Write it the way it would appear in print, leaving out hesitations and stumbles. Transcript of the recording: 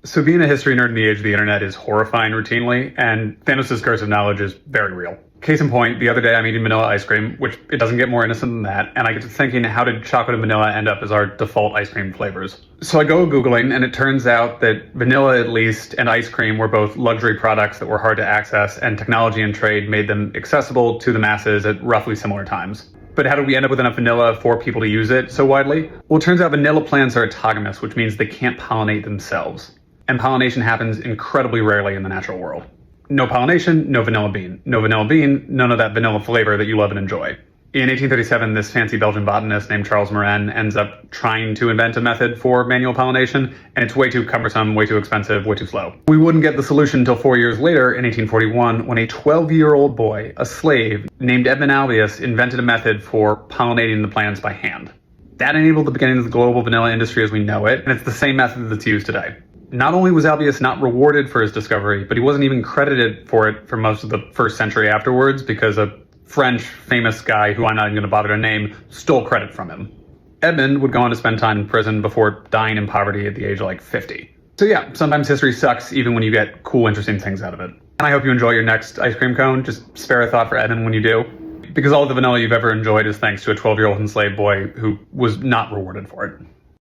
So being a history nerd in the age of the internet is horrifying routinely, and Thanos' curse of knowledge is very real. Case in point, the other day I'm eating vanilla ice cream, which it doesn't get more innocent than that, and I get to thinking, how did chocolate and vanilla end up as our default ice cream flavors? So I go Googling, and it turns out that vanilla, at least, and ice cream were both luxury products that were hard to access, and technology and trade made them accessible to the masses at roughly similar times. But how did we end up with enough vanilla for people to use it so widely? Well, it turns out vanilla plants are autogamous, which means they can't pollinate themselves. And pollination happens incredibly rarely in the natural world. No pollination, no vanilla bean. No vanilla bean, none of that vanilla flavor that you love and enjoy. In 1837, this fancy Belgian botanist named Charles Marin ends up trying to invent a method for manual pollination, and it's way too cumbersome, way too expensive, way too slow. We wouldn't get the solution until 4 years later, in 1841, when a 12-year-old boy, a slave, named Edmund Albius, invented a method for pollinating the plants by hand. That enabled the beginning of the global vanilla industry as we know it, and it's the same method that's used today. Not only was Albius not rewarded for his discovery, but he wasn't even credited for it for most of the first century afterwards because a French famous guy, who I'm not even going to bother to name, stole credit from him. Edmund would go on to spend time in prison before dying in poverty at the age of like 50. So yeah, sometimes history sucks even when you get cool, interesting things out of it. And I hope you enjoy your next ice cream cone. Just spare a thought for Edmund when you do, because all of the vanilla you've ever enjoyed is thanks to a 12-year-old enslaved boy who was not rewarded for it.